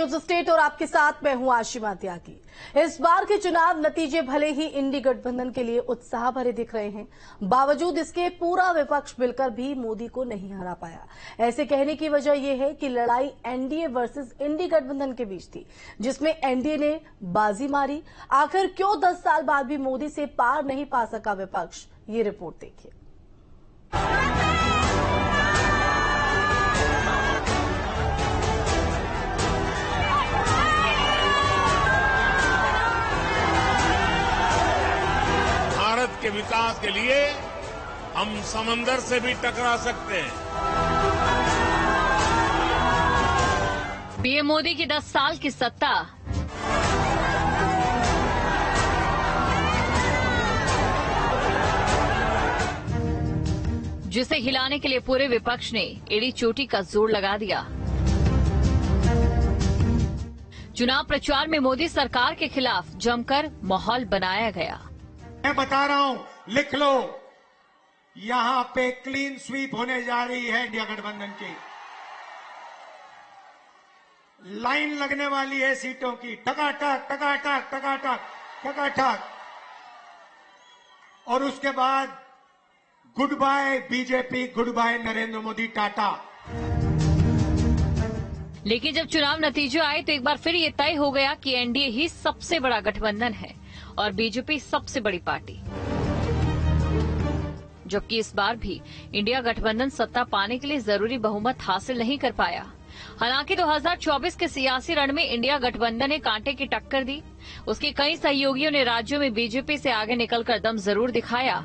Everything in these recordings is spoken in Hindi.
न्यूज स्टेट और आपके साथ मैं हूं आशिमा त्यागी। इस बार के चुनाव नतीजे भले ही इंडी गठबंधन के लिए उत्साह भरे दिख रहे हैं, बावजूद इसके पूरा विपक्ष मिलकर भी मोदी को नहीं हरा पाया। ऐसे कहने की वजह यह है कि लड़ाई एनडीए वर्सेस इंडी गठबंधन के बीच थी, जिसमें एनडीए ने बाजी मारी। आखिर क्यों 10 साल बाद भी मोदी से पार नहीं पा सका विपक्ष, ये रिपोर्ट देखिए। भारत के विकास के लिए हम समंदर से भी टकरा सकते हैं। पीएम मोदी की 10 साल की सत्ता, जिसे हिलाने के लिए पूरे विपक्ष ने एड़ी चोटी का जोर लगा दिया। चुनाव प्रचार में मोदी सरकार के खिलाफ जमकर माहौल बनाया गया। मैं बता रहा हूं, लिख लो, यहां पे क्लीन स्वीप होने जा रही है इंडिया गठबंधन की। लाइन लगने वाली है सीटों की, टकाटक टकाटक टकाटक टकाटक। और उसके बाद good bye BJP, good bye Narendra Modi, tata. लेकिन जब चुनाव नतीजे आए तो एक बार फिर ये तय हो गया कि एनडीए ही सबसे बड़ा गठबंधन है और बीजेपी सबसे बड़ी पार्टी। जबकि इस बार भी इंडिया गठबंधन सत्ता पाने के लिए जरूरी बहुमत हासिल नहीं कर पाया। हालांकि 2024 के सियासी रण में इंडिया गठबंधन ने कांटे की टक्कर दी। उसके कई सहयोगियों ने राज्यों में बीजेपी से आगे निकलकर दम जरूर दिखाया,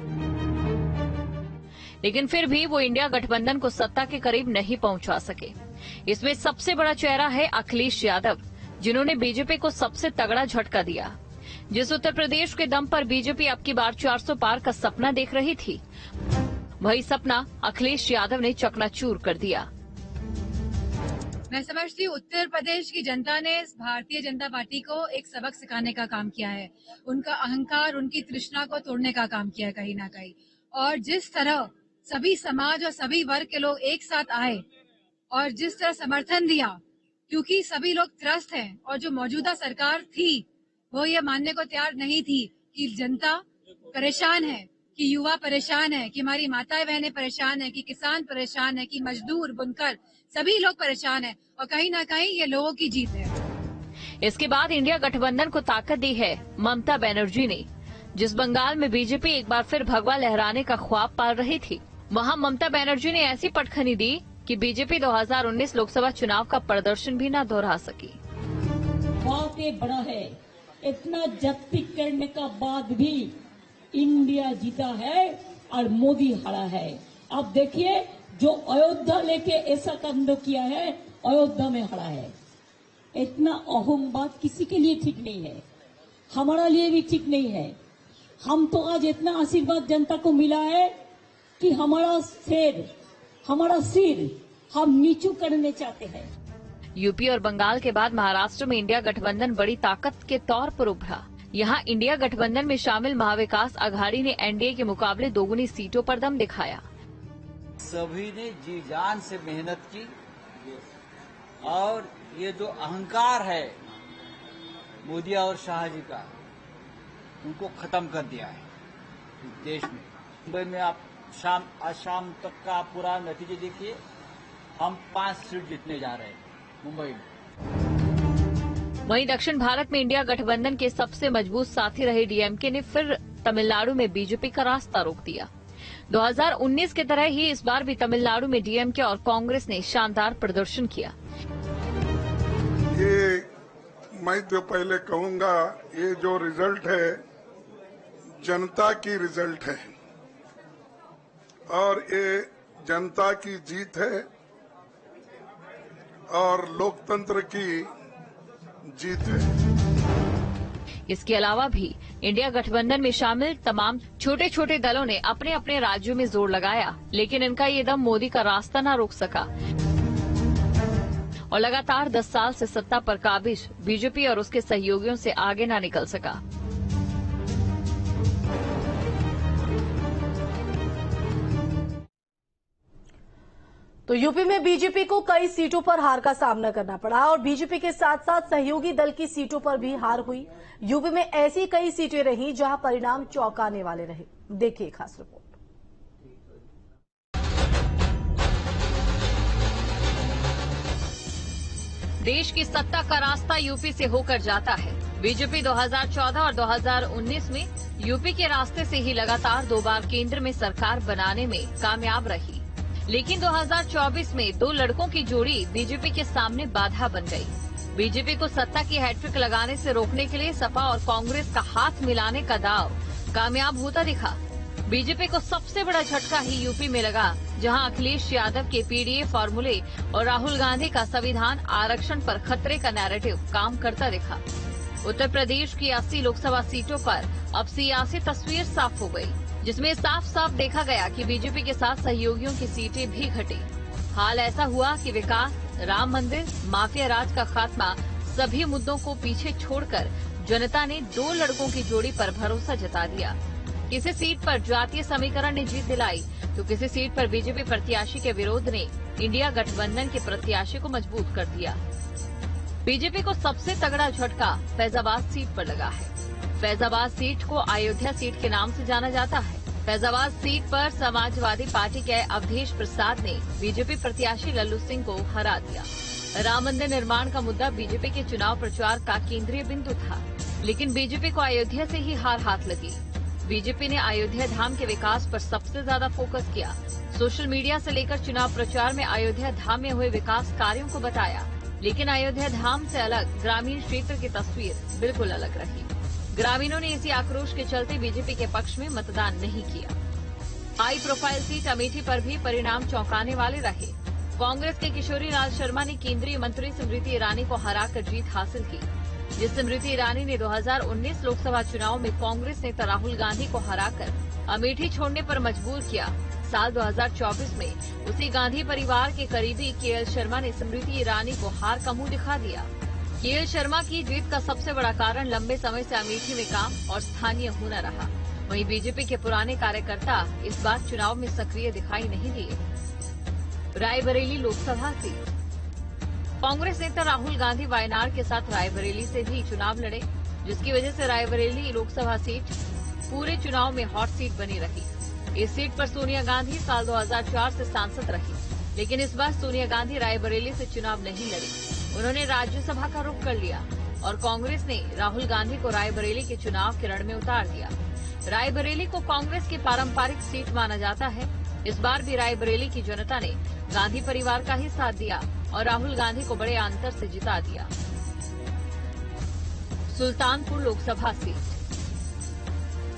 लेकिन फिर भी वो इंडिया गठबंधन को सत्ता के करीब नहीं पहुंचा सके। इसमें सबसे बड़ा चेहरा है अखिलेश यादव, जिन्होंने बीजेपी को सबसे तगड़ा झटका दिया। जिस उत्तर प्रदेश के दम पर बीजेपी अब की बार 400 पार का सपना देख रही थी, वही सपना अखिलेश यादव ने चकनाचूर कर दिया। मैं समझती हूँ उत्तर प्रदेश की जनता ने भारतीय जनता पार्टी को एक सबक सिखाने का काम किया है। उनका अहंकार, उनकी तृष्णा को तोड़ने का काम किया है कहीं ना कहीं। और जिस तरह सभी समाज और सभी वर्ग के लोग एक साथ आए और जिस तरह समर्थन दिया, क्योंकि सभी लोग त्रस्त हैं और जो मौजूदा सरकार थी वो ये मानने को तैयार नहीं थी कि जनता परेशान है, कि युवा परेशान है, कि हमारी माताएं बहनें परेशान है, कि किसान परेशान है, कि मजदूर बुनकर सभी लोग परेशान है। और कहीं ना कहीं ये लोगों की जीत है। इसके बाद इंडिया गठबंधन को ताकत दी है ममता बनर्जी ने। जिस बंगाल में बीजेपी एक बार फिर भगवा लहराने का ख्वाब पाल रही थी, वहां ममता बनर्जी ने ऐसी पटखनी दी कि बीजेपी 2019 लोकसभा चुनाव का प्रदर्शन भी न दोहरा सकी। बात ये बड़ा है, इतना जब्ती करने का बाद भी इंडिया जीता है और मोदी हारा है। अब देखिए, जो अयोध्या लेके ऐसा काम किया है, अयोध्या में हारा है। इतना अहम बात किसी के लिए ठीक नहीं है, हमारा लिए भी ठीक नहीं है। हम तो आज इतना आशीर्वाद जनता को मिला है कि हमारा सिर हम नीचू करने चाहते हैं। यूपी और बंगाल के बाद महाराष्ट्र में इंडिया गठबंधन बड़ी ताकत के तौर पर उभरा। यहाँ इंडिया गठबंधन में शामिल महाविकास अघाड़ी ने एनडीए के मुकाबले दोगुनी सीटों पर दम दिखाया। सभी ने जी जान से मेहनत की और ये जो अहंकार है मोदी और शाह जी का, उनको खत्म कर दिया है इस देश में। मुंबई में आप आज शाम तक का पूरा नतीजे देखिए, हम 5 सीट जीतने जा रहे हैं मुंबई में। वहीं दक्षिण भारत में इंडिया गठबंधन के सबसे मजबूत साथी रहे डीएमके ने फिर तमिलनाडु में बीजेपी का रास्ता रोक दिया। 2019 की तरह ही इस बार भी तमिलनाडु में डीएमके और कांग्रेस ने शानदार प्रदर्शन किया। ये मैं तो पहले कहूंगा, ये जो रिजल्ट है जनता की रिजल्ट है और ये जनता की जीत है और लोकतंत्र की जीत है। इसके अलावा भी इंडिया गठबंधन में शामिल तमाम छोटे छोटे दलों ने अपने अपने राज्यों में जोर लगाया, लेकिन इनका ये दम मोदी का रास्ता न रोक सका और लगातार 10 साल से सत्ता पर काबिज बीजेपी और उसके सहयोगियों से आगे न निकल सका। तो यूपी में बीजेपी को कई सीटों पर हार का सामना करना पड़ा और बीजेपी के साथ साथ सहयोगी दल की सीटों पर भी हार हुई। यूपी में ऐसी कई सीटें रहीं जहां परिणाम चौंकाने वाले रहे। देखिए खास रिपोर्ट। देश की सत्ता का रास्ता यूपी से होकर जाता है। बीजेपी 2014 और 2019 में यूपी के रास्ते से ही लगातार 2 बार केंद्र में सरकार बनाने में कामयाब रही, लेकिन 2024 में 2 लड़कों की जोड़ी बीजेपी के सामने बाधा बन गई। बीजेपी को सत्ता की हैट्रिक लगाने से रोकने के लिए सपा और कांग्रेस का हाथ मिलाने का दांव कामयाब होता दिखा। बीजेपी को सबसे बड़ा झटका ही यूपी में लगा, जहां अखिलेश यादव के पीडीए फॉर्मूले और राहुल गांधी का संविधान आरक्षण पर खतरे का नैरेटिव काम करता दिखा। उत्तर प्रदेश की 80 लोकसभा सीटों पर अब सियासी तस्वीर साफ हो गई, जिसमें साफ साफ देखा गया कि बीजेपी के साथ सहयोगियों की सीटें भी घटी। हाल ऐसा हुआ कि विकास, राम मंदिर, माफिया राज का खात्मा सभी मुद्दों को पीछे छोड़कर जनता ने 2 लड़कों की जोड़ी पर भरोसा जता दिया। किसी सीट पर जातीय समीकरण ने जीत दिलाई तो किसी सीट पर बीजेपी प्रत्याशी के विरोध ने इंडिया गठबंधन के प्रत्याशी को मजबूत कर दिया। बीजेपी को सबसे तगड़ा झटका फैजाबाद सीट पर लगा है। फैजाबाद सीट को अयोध्या सीट के नाम से जाना जाता है। फैजाबाद सीट पर समाजवादी पार्टी के अवधेश प्रसाद ने बीजेपी प्रत्याशी लल्लू सिंह को हरा दिया। राम मंदिर निर्माण का मुद्दा बीजेपी के चुनाव प्रचार का केंद्रीय बिंदु था, लेकिन बीजेपी को अयोध्या से ही हार हाथ लगी। बीजेपी ने अयोध्या धाम के विकास पर सबसे ज्यादा फोकस किया। सोशल मीडिया से लेकर चुनाव प्रचार में अयोध्या धाम में हुए विकास कार्यों को बताया, लेकिन अयोध्या धाम से अलग ग्रामीण क्षेत्र की तस्वीर बिल्कुल अलग रही। ग्रामीणों ने इसी आक्रोश के चलते बीजेपी के पक्ष में मतदान नहीं किया। हाई प्रोफाइल सीट अमेठी पर भी परिणाम चौंकाने वाले रहे। कांग्रेस के किशोरी लाल शर्मा ने केंद्रीय मंत्री स्मृति ईरानी को हराकर जीत हासिल की। जिस स्मृति ईरानी ने 2019 लोकसभा चुनाव में कांग्रेस नेता राहुल गांधी को हराकर अमेठी छोड़ने पर मजबूर किया, साल 2024 में उसी गांधी परिवार के करीबी केएल शर्मा ने स्मृति ईरानी को हार का मुंह दिखा दिया। केएल शर्मा की जीत का सबसे बड़ा कारण लंबे समय से अमेठी में काम और स्थानीय होना रहा। वहीं बीजेपी के पुराने कार्यकर्ता इस बार चुनाव में सक्रिय दिखाई नहीं दिए। रायबरेली लोकसभा सीट। कांग्रेस नेता राहुल गांधी वायनाड के साथ रायबरेली से भी चुनाव लड़े, जिसकी वजह से रायबरेली लोकसभा सीट पूरे चुनाव में हॉट सीट बनी रही। इस सीट पर सोनिया गांधी साल 2004 से सांसद रही, लेकिन इस बार सोनिया गांधी रायबरेली से चुनाव नहीं लड़ी। उन्होंने राज्यसभा का रुख कर लिया और कांग्रेस ने राहुल गांधी को रायबरेली के चुनाव के रण में उतार दिया। रायबरेली को कांग्रेस की पारंपरिक सीट माना जाता है। इस बार भी रायबरेली की जनता ने गांधी परिवार का ही साथ दिया और राहुल गांधी को बड़े अंतर से जिता दिया। सुल्तानपुर लोकसभा सीट।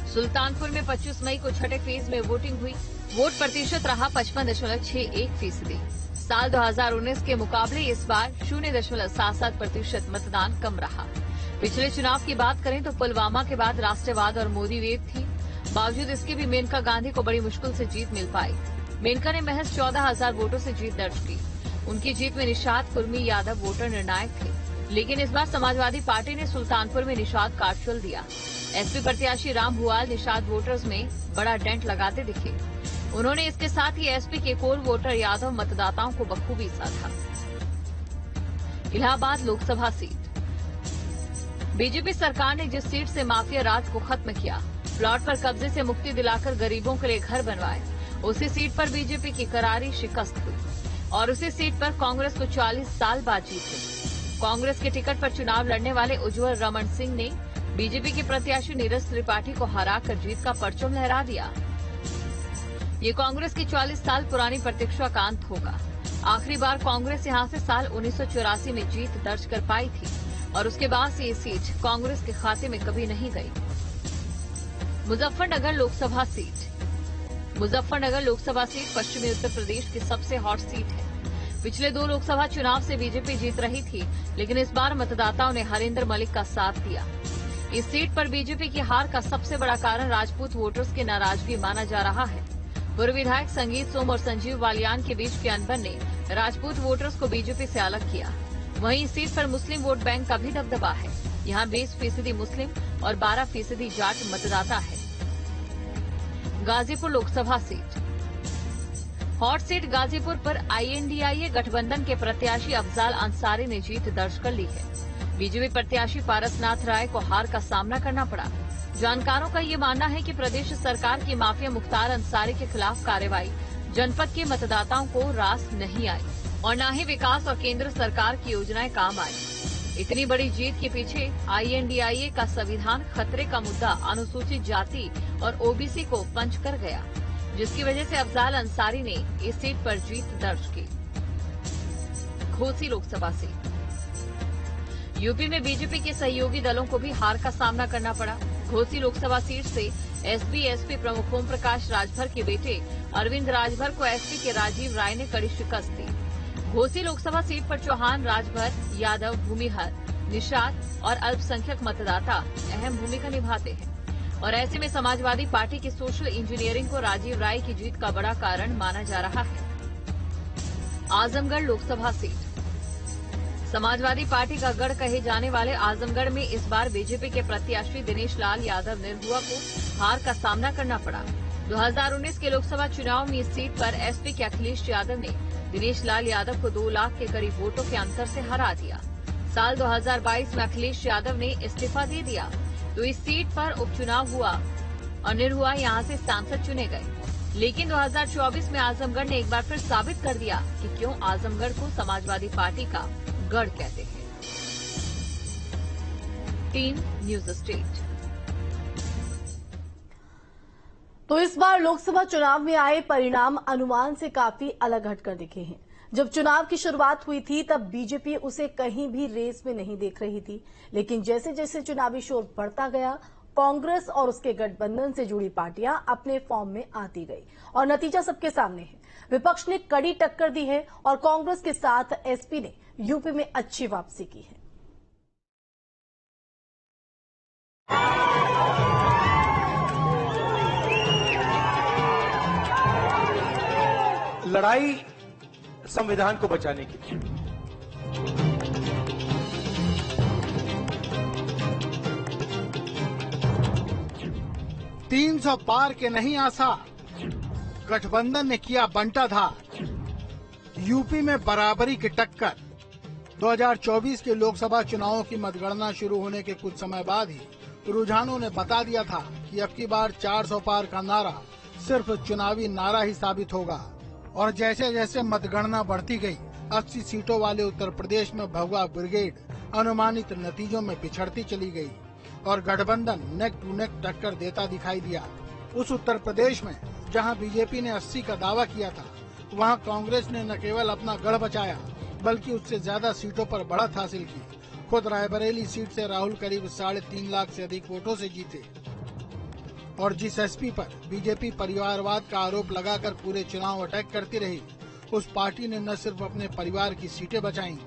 सुल्तानपुर में 25 मई को छठे फेज में वोटिंग हुई। वोट प्रतिशत रहा 55.61%। साल 2019 के मुकाबले इस बार 0.77% मतदान कम रहा। पिछले चुनाव की बात करें तो पुलवामा के बाद राष्ट्रवाद और मोदी वेव थी। बावजूद इसके भी मेनका गांधी को बड़ी मुश्किल से जीत मिल पाई। मेनका ने महज 14,000 वोटों से जीत दर्ज की। उनकी जीत में निषाद कुर्मी यादव वोटर निर्णायक थे, लेकिन इस बार समाजवादी पार्टी ने सुल्तानपुर में निषाद का चल दिया। एसपी प्रत्याशी राम भुआल निषाद वोटर्स में बड़ा डेंट लगाते दिखे। उन्होंने इसके साथ ही एसपी के कोर वोटर यादव मतदाताओं को बखूबी साधा। इलाहाबाद लोकसभा सीट। बीजेपी सरकार ने जिस सीट से माफिया राज को खत्म किया, प्लॉट पर कब्जे से मुक्ति दिलाकर गरीबों के लिए घर बनवाए, उसी सीट पर बीजेपी की करारी शिकस्त हुई और उसी सीट पर कांग्रेस को 40 साल बाद जीत हुई। कांग्रेस के टिकट पर चुनाव लड़ने वाले उज्जवल रमन सिंह ने बीजेपी के प्रत्याशी नीरज त्रिपाठी को हराकर जीत का परचम लहरा दिया। ये कांग्रेस की 40 साल पुरानी प्रतीक्षा का अंत होगा। आखिरी बार कांग्रेस यहां से साल 1984 में जीत दर्ज कर पाई थी और उसके बाद से ये सीट कांग्रेस के खाते में कभी नहीं गई। मुजफ्फरनगर लोकसभा सीट। मुजफ्फरनगर लोकसभा सीट पश्चिमी उत्तर प्रदेश की सबसे हॉट सीट है। पिछले 2 लोकसभा चुनाव से बीजेपी जीत रही थी, लेकिन इस बार मतदाताओं ने हरिंदर मलिक का साथ दिया। इस सीट पर बीजेपी की हार का सबसे बड़ा कारण राजपूत वोटर्स की नाराजगी माना जा रहा है। पूर्व विधायक संगीत सोम और संजीव बालियान के बीच के अनबन ने राजपूत वोटर्स को बीजेपी से अलग किया। वहीं इस सीट पर मुस्लिम वोट बैंक का भी दबदबा है। यहाँ 20% मुस्लिम और 12% जाट मतदाता है। Ghazipur Lok Sabha seat. Hot seat Ghazipur पर INDIA गठबंधन के प्रत्याशी अफजाल अंसारी ने जीत दर्ज कर ली है। बीजेपी प्रत्याशी पारसनाथ राय को हार का सामना करना पड़ा। जानकारों का ये मानना है कि प्रदेश सरकार की माफिया मुख्तार अंसारी के खिलाफ कार्रवाई जनपद के मतदाताओं को रास नहीं आई और न ही विकास और केंद्र सरकार की योजनाएं काम आई। इतनी बड़ी जीत के पीछे INDIA का संविधान खतरे का मुद्दा अनुसूचित जाति और OBC को पंच कर गया, जिसकी वजह से अफजाल अंसारी ने इस सीट पर जीत दर्ज की। घोसी लोकसभा सीट। यूपी में बीजेपी के सहयोगी दलों को भी हार का सामना करना पड़ा। घोसी लोकसभा सीट से SB/SP प्रमुख ओम प्रकाश राजभर के बेटे अरविंद राजभर को SP के राजीव राय ने कड़ी शिकस्त दी। घोसी लोकसभा सीट पर चौहान, राजभर, यादव, भूमिहर, निषाद और अल्पसंख्यक मतदाता अहम भूमिका निभाते हैं और ऐसे में समाजवादी पार्टी की सोशल इंजीनियरिंग को राजीव राय की जीत का बड़ा कारण माना जा रहा है। आजमगढ़ लोकसभा सीट। समाजवादी पार्टी का गढ़ कहे जाने वाले आजमगढ़ में इस बार बीजेपी के प्रत्याशी दिनेश लाल यादव निरहुआ को हार का सामना करना पड़ा। 2019 के लोकसभा चुनाव में इस सीट पर SP के अखिलेश यादव ने दिनेश लाल यादव को 2 लाख के करीब वोटों के अंतर से हरा दिया। साल 2022 में अखिलेश यादव ने इस्तीफा दे दिया तो इस सीट पर उपचुनाव हुआ और निरहुआ यहां से सांसद चुने गए। लेकिन 2024 में आजमगढ़ ने एक बार फिर साबित कर दिया कि क्यों आजमगढ़ को समाजवादी पार्टी का गढ़ कहते हैं। 3 न्यूज स्टेट। तो इस बार लोकसभा चुनाव में आए परिणाम अनुमान से काफी अलग हटकर दिखे हैं। जब चुनाव की शुरुआत हुई थी तब बीजेपी उसे कहीं भी रेस में नहीं देख रही थी, लेकिन जैसे जैसे चुनावी शोर बढ़ता गया, कांग्रेस और उसके गठबंधन से जुड़ी पार्टियां अपने फॉर्म में आती गई और नतीजा सबके सामने है। विपक्ष ने कड़ी टक्कर दी है और कांग्रेस के साथ SP ने यूपी में अच्छी वापसी की है। लड़ाई संविधान को बचाने की थी। तीन 300 पार के नहीं आशा, गठबंधन ने किया बंटाधार। यूपी में बराबरी की टक्कर। 2024 के लोकसभा चुनावों की मतगणना शुरू होने के कुछ समय बाद ही रुझानों ने बता दिया था कि अब की बार 400 पार का नारा सिर्फ चुनावी नारा ही साबित होगा। और जैसे जैसे मतगणना बढ़ती गई, 80 सीटों वाले उत्तर प्रदेश में भगवा ब्रिगेड अनुमानित नतीजों में पिछड़ती चली गई और गठबंधन नेक टू नेक टक्कर देता दिखाई दिया। उस उत्तर प्रदेश में जहां बीजेपी ने 80 का दावा किया था, वहां कांग्रेस ने न केवल अपना गढ़ बचाया बल्कि उससे ज्यादा सीटों पर बढ़त हासिल की। खुद रायबरेली सीट से राहुल करीब 3.5 लाख से अधिक वोटों से जीते और जिस SP पर बीजेपी परिवारवाद का आरोप लगाकर पूरे चुनाव अटैक करती रही, उस पार्टी ने न सिर्फ अपने परिवार की सीटें बचाई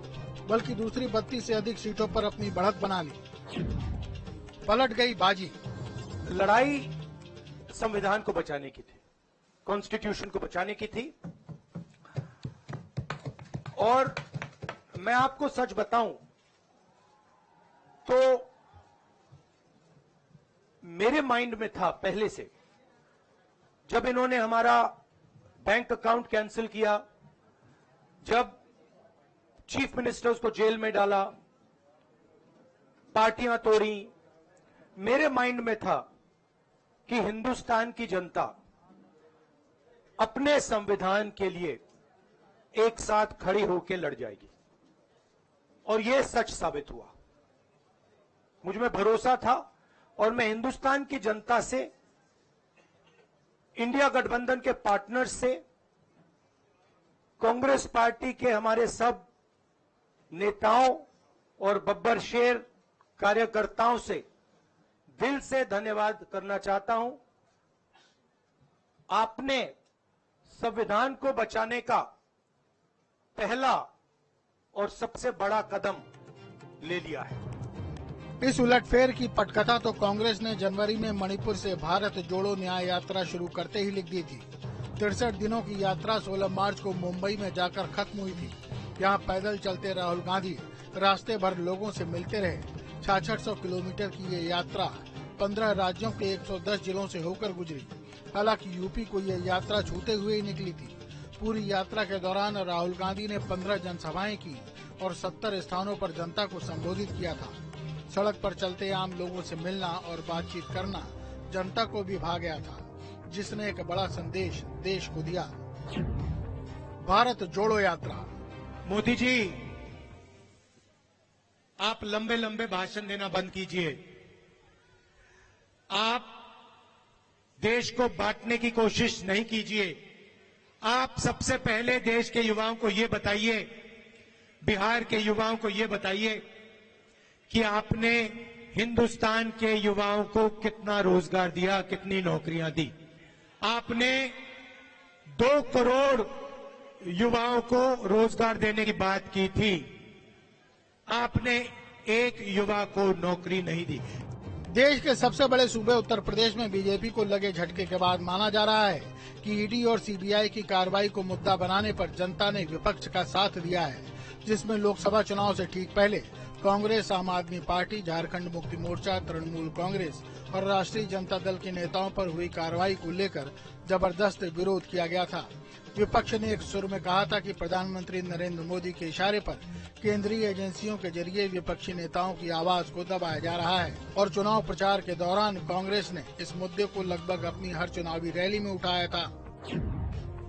बल्कि दूसरी 32 से अधिक सीटों पर अपनी बढ़त बना ली। पलट गई बाजी। लड़ाई संविधान को बचाने की थी, कॉन्स्टिट्यूशन को बचाने की थी। और मैं आपको सच बताऊं तो मेरे माइंड में था पहले से, जब इन्होंने हमारा बैंक अकाउंट कैंसिल किया, जब चीफ मिनिस्टर्स को जेल में डाला, पार्टियां तोड़ी, मेरे माइंड में था कि हिंदुस्तान की जनता अपने संविधान के लिए एक साथ खड़ी होकर लड़ जाएगी। और यह सच साबित हुआ। मुझ में भरोसा था और मैं हिंदुस्तान की जनता से, इंडिया गठबंधन के पार्टनर्स से, कांग्रेस पार्टी के हमारे सब नेताओं और बब्बर शेर कार्यकर्ताओं से दिल से धन्यवाद करना चाहता हूं। आपने संविधान को बचाने का पहला और सबसे बड़ा कदम ले लिया है। इस उलटफेर की पटकथा तो कांग्रेस ने जनवरी में मणिपुर से भारत जोड़ो न्याय यात्रा शुरू करते ही लिख दी थी। 63 दिनों की यात्रा 16 मार्च को मुंबई में जाकर खत्म हुई थी। यहाँ पैदल चलते राहुल गांधी रास्ते भर लोगों से मिलते रहे। 6600 किलोमीटर की ये यात्रा 15 राज्यों के 110 जिलों से होकर गुजरी। हालांकि यूपी को ये यात्रा छूते हुए ही निकली थी। पूरी यात्रा के दौरान राहुल गांधी ने 15 जनसभाएं की और 70 स्थानों पर जनता को संबोधित किया था। सड़क पर चलते आम लोगों से मिलना और बातचीत करना जनता को भी भा गया था, जिसने एक बड़ा संदेश देश को दिया। भारत जोड़ो यात्रा। मोदी जी, आप लंबे लंबे भाषण देना बंद कीजिए। आप देश को बांटने की कोशिश नहीं कीजिए। आप सबसे पहले देश के युवाओं को ये बताइए, बिहार के युवाओं को ये बताइए कि आपने हिंदुस्तान के युवाओं को कितना रोजगार दिया, कितनी नौकरियां दी। आपने 2 करोड़ युवाओं को रोजगार देने की बात की थी। आपने एक युवा को नौकरी नहीं दी। देश के सबसे बड़े सूबे उत्तर प्रदेश में बीजेपी को लगे झटके के बाद माना जा रहा है कि ईडी और सीबीआई की कार्रवाई को मुद्दा बनाने पर जनता ने विपक्ष का साथ दिया है, जिसमें लोकसभा चुनाव से ठीक पहले कांग्रेस, आम आदमी पार्टी, झारखंड मुक्ति मोर्चा, तृणमूल कांग्रेस और राष्ट्रीय जनता दल के नेताओं पर हुई कार्रवाई को लेकर जबरदस्त विरोध किया गया था। विपक्ष ने एक सुर में कहा था कि प्रधानमंत्री नरेंद्र मोदी के इशारे पर केंद्रीय एजेंसियों के जरिए विपक्षी नेताओं की आवाज को दबाया जा रहा है और चुनाव प्रचार के दौरान कांग्रेस ने इस मुद्दे को लगभग अपनी हर चुनावी रैली में उठाया था।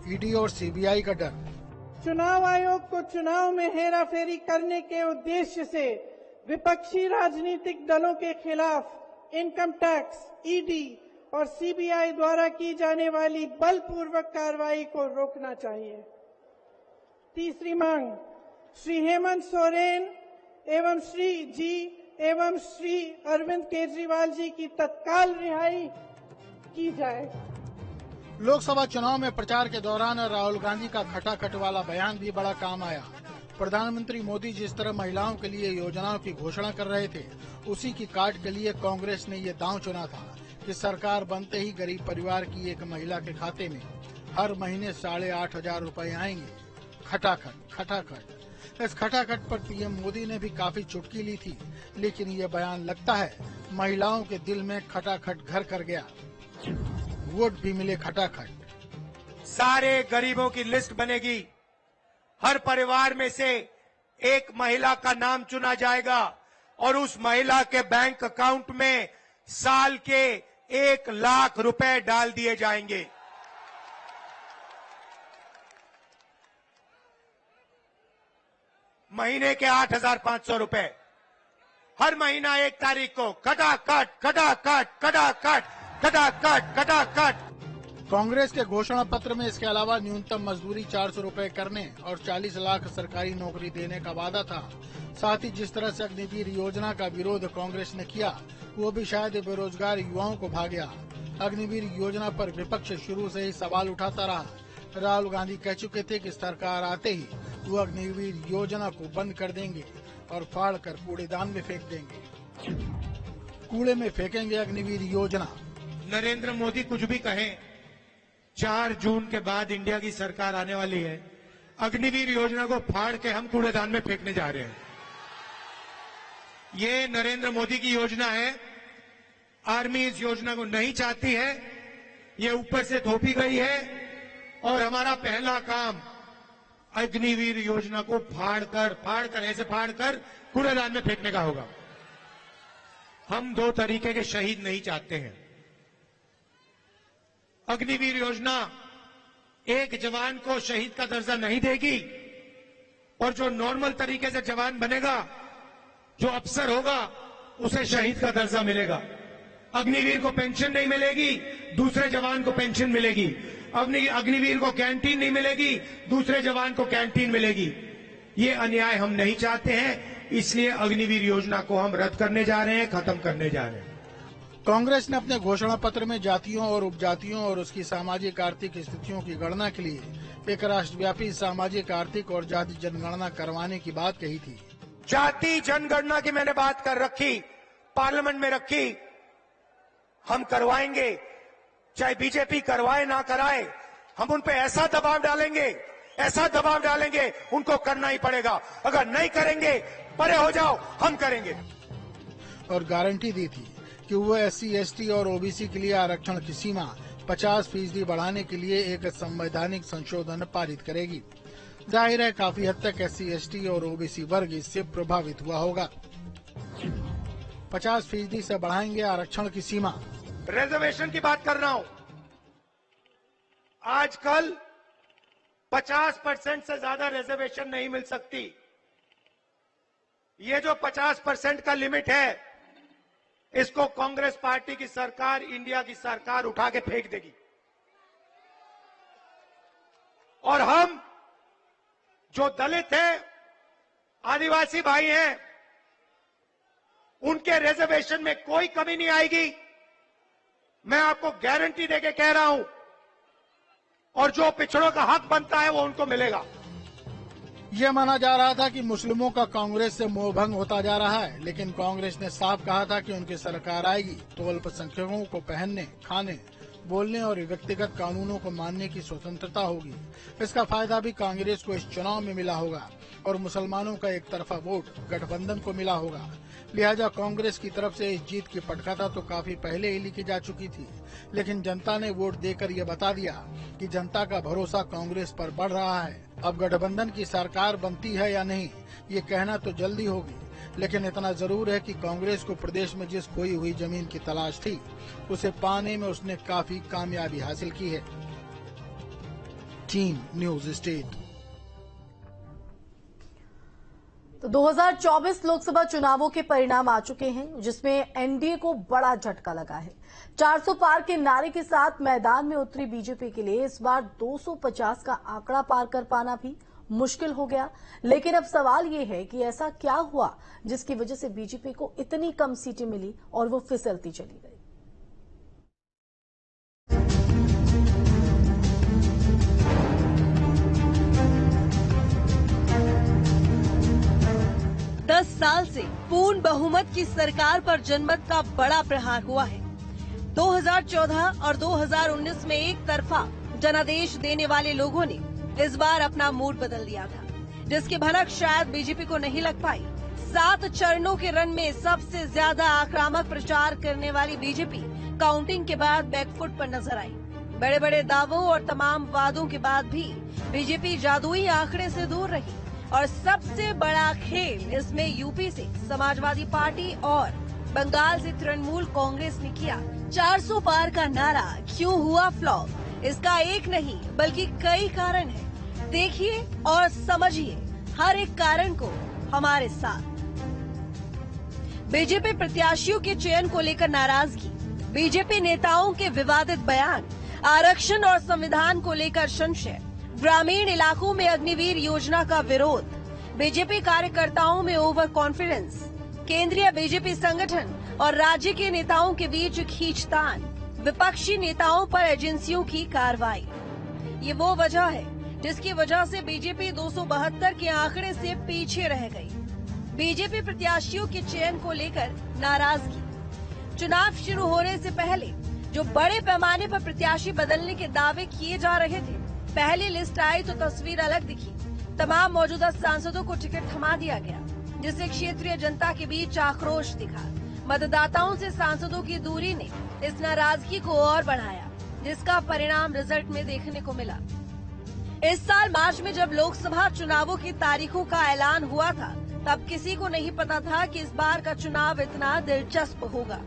ईडी और सीबीआई का डर। चुनाव आयोग को चुनाव में हेराफेरी करने के उद्देश्य से विपक्षी राजनीतिक दलों के खिलाफ इनकम टैक्स, ईडी और सीबीआई द्वारा की जाने वाली बलपूर्वक कार्रवाई को रोकना चाहिए। तीसरी मांग, श्री हेमंत सोरेन एवं श्री अरविंद केजरीवाल जी की तत्काल रिहाई की जाए। लोकसभा चुनाव में प्रचार के दौरान राहुल गांधी का खटाखट वाला बयान भी बड़ा काम आया। प्रधानमंत्री मोदी जिस तरह महिलाओं के लिए योजनाओं की घोषणा कर रहे थे, उसी की काट के लिए कांग्रेस ने ये दांव चुना था कि सरकार बनते ही गरीब परिवार की एक महिला के खाते में हर महीने 8,500 रुपए आएंगे। खटाखट खटाखट। इस खटाखट पर पीएम मोदी ने भी काफी चुटकी ली थी, लेकिन ये बयान लगता है महिलाओं के दिल में खटाखट घर कर गया। वोट भी मिले खटाखट। सारे गरीबों की लिस्ट बनेगी, हर परिवार में से एक महिला का नाम चुना जाएगा और उस महिला के बैंक अकाउंट में साल के 1 लाख रुपए डाल दिए जाएंगे। महीने के 8,500 रुपए हर महीना 1 तारीख को। खटाखट खटाखट खटाखट खटाखट खटाखट। कांग्रेस के घोषणा पत्र में इसके अलावा न्यूनतम मजदूरी 400 रुपए करने और 40 लाख सरकारी नौकरी देने का वादा था। साथ ही जिस तरह से अग्निवीर योजना का विरोध कांग्रेस ने किया, वो भी शायद बेरोजगार युवाओं को भा गया। अग्निवीर योजना पर विपक्ष शुरू से ही सवाल उठाता रहा। राहुल गांधी कह चुके थे कि सरकार आते ही वो अग्निवीर योजना को बंद कर देंगे और फाड़ कर कूड़ेदान में फेंक देंगे। कूड़े में फेंकेंगे अग्निवीर योजना। नरेंद्र मोदी कुछ भी कहें, 4 जून के बाद इंडिया की सरकार आने वाली है। अग्निवीर योजना को फाड़ के हम कूड़ेदान में फेंकने जा रहे हैं। ये नरेंद्र मोदी की योजना है। आर्मी इस योजना को नहीं चाहती है, ये ऊपर से थोपी गई है और हमारा पहला काम अग्निवीर योजना को फाड़ कर कूड़ेदान में फेंकने का होगा। हम 2 तरीके के शहीद नहीं चाहते हैं। अग्निवीर योजना एक जवान को शहीद का दर्जा नहीं देगी और जो नॉर्मल तरीके से जवान बनेगा, जो अफसर होगा, उसे शहीद का दर्जा मिलेगा। अग्निवीर को पेंशन नहीं मिलेगी, दूसरे जवान को पेंशन मिलेगी। अग्निवीर को कैंटीन नहीं मिलेगी, दूसरे जवान को कैंटीन मिलेगी। ये अन्याय हम नहीं चाहते हैं, इसलिए अग्निवीर योजना को हम रद्द करने जा रहे हैं, खत्म करने जा रहे हैं। कांग्रेस ने अपने घोषणा पत्र में जातियों और उपजातियों और उसकी सामाजिक आर्थिक स्थितियों की गणना के लिए एक राष्ट्रव्यापी सामाजिक आर्थिक और जाति जनगणना करवाने की बात कही थी। जाति जनगणना की मैंने बात कर रखी, पार्लियामेंट में रखी। हम करवाएंगे, चाहे बीजेपी करवाए ना कराए, हम उन पे ऐसा दबाव डालेंगे, उनको करना ही पड़ेगा। अगर नहीं करेंगे, परे हो जाओ, हम करेंगे। और गारंटी दी थी कि वो SC, ST और OBC के लिए आरक्षण की सीमा 50% बढ़ाने के लिए एक संवैधानिक संशोधन पारित करेगी। जाहिर है काफी हद तक SC, ST और OBC वर्ग इससे प्रभावित हुआ होगा। 50% से बढ़ाएंगे आरक्षण की सीमा। रिजर्वेशन की बात कर रहा हूं। आजकल 50% से ज्यादा रिजर्वेशन नहीं मिल सकती। ये जो 50% का लिमिट है, इसको कांग्रेस पार्टी की सरकार, इंडिया की सरकार उठा के फेंक देगी। और हम जो दलित हैं, आदिवासी भाई हैं, उनके रिजर्वेशन में कोई कमी नहीं आएगी। मैं आपको गारंटी देके कह रहा हूं। और जो पिछड़ों का हक बनता है वो उनको मिलेगा। यह माना जा रहा था कि मुस्लिमों का कांग्रेस से मोहभंग होता जा रहा है, लेकिन कांग्रेस ने साफ कहा था कि उनकी सरकार आएगी तो अल्पसंख्यकों को पहनने, खाने, बोलने और व्यक्तिगत कानूनों को मानने की स्वतंत्रता होगी। इसका फायदा भी कांग्रेस को इस चुनाव में मिला होगा और मुसलमानों का एक तरफा वोट गठबंधन को मिला होगा। लिहाजा कांग्रेस की तरफ से इस जीत की पटकथा तो काफी पहले ही लिखी जा चुकी थी, लेकिन जनता ने वोट देकर ये बता दिया कि जनता का भरोसा कांग्रेस पर बढ़ रहा है। अब गठबंधन की सरकार बनती है या नहीं, ये कहना तो जल्दी होगी, लेकिन इतना जरूर है कि कांग्रेस को प्रदेश में जिस खोई हुई जमीन की तलाश थी, उसे पाने में उसने काफी कामयाबी हासिल की है। Team news state. तो 2024 लोकसभा चुनावों के परिणाम आ चुके हैं, जिसमें एनडीए को बड़ा झटका लगा है। 400 पार के नारे के साथ मैदान में उतरी बीजेपी के लिए इस बार 250 का आंकड़ा पार कर पाना भी मुश्किल हो गया। लेकिन अब सवाल ये है कि ऐसा क्या हुआ जिसकी वजह से बीजेपी को इतनी कम सीटें मिली और वो फिसलती चली गई। साल से पूर्ण बहुमत की सरकार पर जनमत का बड़ा प्रहार हुआ है। 2014 और 2019 में एक तरफा जनादेश देने वाले लोगों ने इस बार अपना मूड बदल दिया था, जिसकी भनक शायद बीजेपी को नहीं लग पाई। 7 चरणों के रन में सबसे ज्यादा आक्रामक प्रचार करने वाली बीजेपी काउंटिंग के बाद बैकफुट पर नजर आई। बड़े बड़े दावों और तमाम वादों के बाद भी बीजेपी जादुई आंकड़े से दूर रही। और सबसे बड़ा खेल इसमें यूपी से समाजवादी पार्टी और बंगाल से तृणमूल कांग्रेस ने किया। 400 पार का नारा क्यों हुआ फ्लॉप, इसका एक नहीं बल्कि कई कारण है। देखिए और समझिए हर एक कारण को हमारे साथ। बीजेपी प्रत्याशियों के चयन को लेकर नाराजगी, बीजेपी नेताओं के विवादित बयान, आरक्षण और संविधान को लेकर संशय, ग्रामीण इलाकों में अग्निवीर योजना का विरोध, बीजेपी कार्यकर्ताओं में ओवर कॉन्फिडेंस, केंद्रीय बीजेपी संगठन और राज्य के नेताओं के बीच खींचतान, विपक्षी नेताओं पर एजेंसियों की कार्रवाई। ये वो वजह है जिसकी वजह से बीजेपी 272 के आंकड़े से पीछे रह गई। बीजेपी प्रत्याशियों के चयन को लेकर नाराजगी, चुनाव शुरू होने से पहले जो बड़े पैमाने पर प्रत्याशी बदलने के दावे किए जा रहे थे, पहली लिस्ट आई तो तस्वीर अलग दिखी। तमाम मौजूदा सांसदों को टिकट थमा दिया गया, जिससे क्षेत्रीय जनता के बीच आक्रोश दिखा। मतदाताओं से सांसदों की दूरी ने इस नाराजगी को और बढ़ाया, जिसका परिणाम रिजल्ट में देखने को मिला। इस साल मार्च में जब लोकसभा चुनावों की तारीखों का ऐलान हुआ था, तब किसी को नहीं पता था कि इस बार का चुनाव इतना दिलचस्प होगा।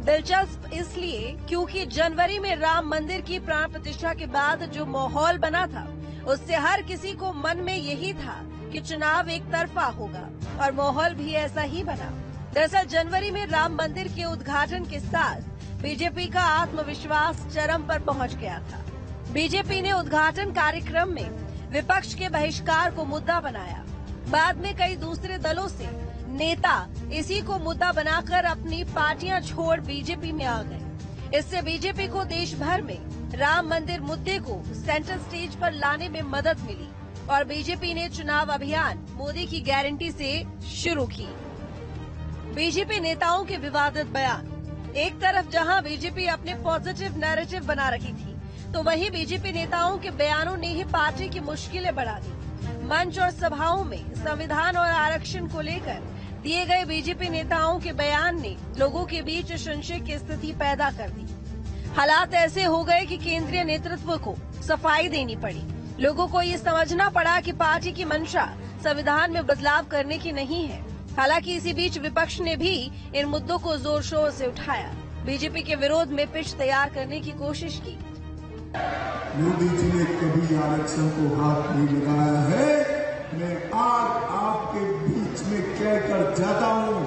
दिलचस्प इसलिए क्योंकि जनवरी में राम मंदिर की प्राण प्रतिष्ठा के बाद जो माहौल बना था, उससे हर किसी को मन में यही था कि चुनाव एक तरफा होगा और माहौल भी ऐसा ही बना। दरअसल जनवरी में राम मंदिर के उद्घाटन के साथ बीजेपी का आत्मविश्वास चरम पर पहुंच गया था। बीजेपी ने उद्घाटन कार्यक्रम में विपक्ष के बहिष्कार को मुद्दा बनाया। बाद में कई दूसरे दलों से नेता इसी को मुद्दा बनाकर अपनी पार्टियां छोड़ बीजेपी में आ गए। इससे बीजेपी को देश भर में राम मंदिर मुद्दे को सेंटर स्टेज पर लाने में मदद मिली और बीजेपी ने चुनाव अभियान मोदी की गारंटी से शुरू की। बीजेपी नेताओं के विवादित बयान, एक तरफ जहां बीजेपी अपने पॉजिटिव नैरेटिव बना रही थी, तो वहीं बीजेपी नेताओं के बयानों ने ही पार्टी की मुश्किलें बढ़ा दी। मंच और सभाओं में संविधान और आरक्षण को लेकर दिए गए बीजेपी नेताओं के बयान ने लोगों के बीच संशय की स्थिति पैदा कर दी। हालात ऐसे हो गए कि केंद्रीय नेतृत्व को सफाई देनी पड़ी। लोगों को ये समझना पड़ा कि पार्टी की मंशा संविधान में बदलाव करने की नहीं है। हालांकि इसी बीच विपक्ष ने भी इन मुद्दों को जोर शोर से उठाया, बीजेपी के विरोध में पिच तैयार करने की कोशिश की। मोदी जी ने कभी आरक्षण को हाथ नहीं लगाया है। मैं आज आपके बीच में कहकर जाता हूं,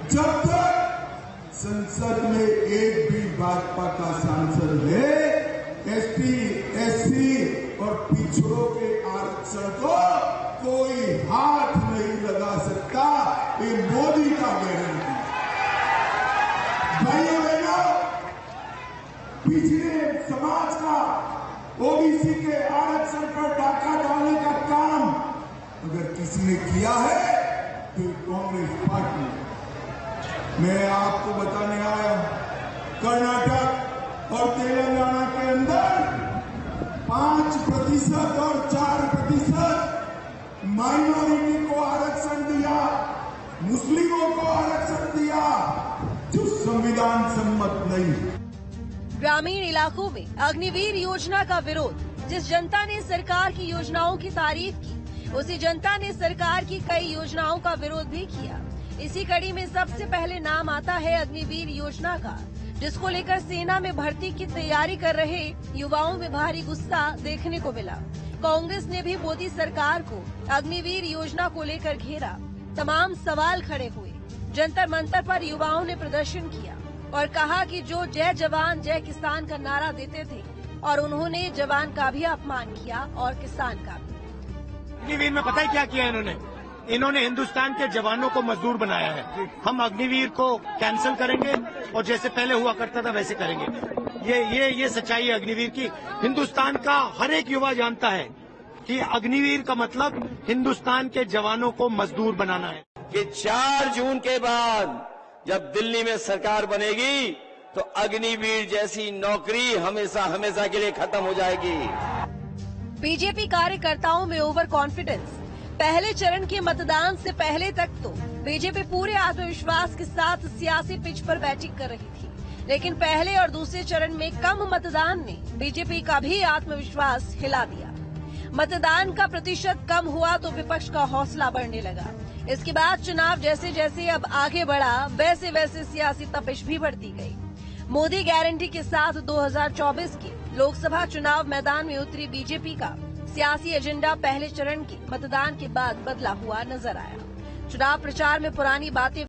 जब तक संसद में एक भी भाजपा का सांसद है, एसटी, एससी और पिछड़ों के आरक्षण को कोई हाथ नहीं लगा सकता। ये मोदी का गारंटी। भाइयों बहनों, पिछड़े समाज का ओबीसी के आरक्षण पर डाका डालने का काम अगर किसी ने किया है तो कांग्रेस पार्टी। मैं आपको बताने आया, कर्नाटक और तेलंगाना के अंदर 5% और 4% माइनॉरिटी को आरक्षण दिया, मुस्लिमों को आरक्षण दिया, जो संविधान सम्मत नहीं। ग्रामीण इलाकों में अग्निवीर योजना का विरोध। जिस जनता ने सरकार की योजनाओं की तारीफ की, उसी जनता ने सरकार की कई योजनाओं का विरोध भी किया। इसी कड़ी में सबसे पहले नाम आता है अग्निवीर योजना का, जिसको लेकर सेना में भर्ती की तैयारी कर रहे युवाओं में भारी गुस्सा देखने को मिला। कांग्रेस ने भी मोदी सरकार को अग्निवीर योजना को लेकर घेरा। तमाम सवाल खड़े हुए। जंतर मंतर पर युवाओं ने प्रदर्शन किया और कहा कि जो जय जवान जय किसान का नारा देते थे और उन्होंने जवान का भी अपमान किया और किसान का भी। अग्निवीर में पता है क्या किया इन्होंने हिंदुस्तान के जवानों को मजदूर बनाया है। हम अग्निवीर को कैंसिल करेंगे और जैसे पहले हुआ करता था वैसे करेंगे। ये सच्चाई है अग्निवीर की। हिंदुस्तान का हर एक युवा जानता है कि अग्निवीर का मतलब हिंदुस्तान के जवानों को मजदूर बनाना है। कि 4 जून के बाद जब दिल्ली में सरकार बनेगी तो अग्निवीर जैसी नौकरी हमेशा हमेशा के लिए खत्म हो जाएगी। बीजेपी कार्यकर्ताओं में ओवर कॉन्फिडेंस। पहले चरण के मतदान से पहले तक तो बीजेपी पूरे आत्मविश्वास के साथ सियासी पिच पर बैटिंग कर रही थी, लेकिन पहले और दूसरे चरण में कम मतदान ने बीजेपी का भी आत्मविश्वास हिला दिया। मतदान का प्रतिशत कम हुआ तो विपक्ष का हौसला बढ़ने लगा। इसके बाद चुनाव जैसे जैसे अब आगे बढ़ा, वैसे वैसे सियासी तपिश भी बढ़ती गई। मोदी गारंटी के साथ 2024 के लोकसभा चुनाव मैदान में उतरी बीजेपी का सियासी एजेंडा पहले चरण के मतदान के बाद बदला हुआ नजर आया। चुनाव प्रचार में पुरानी बातें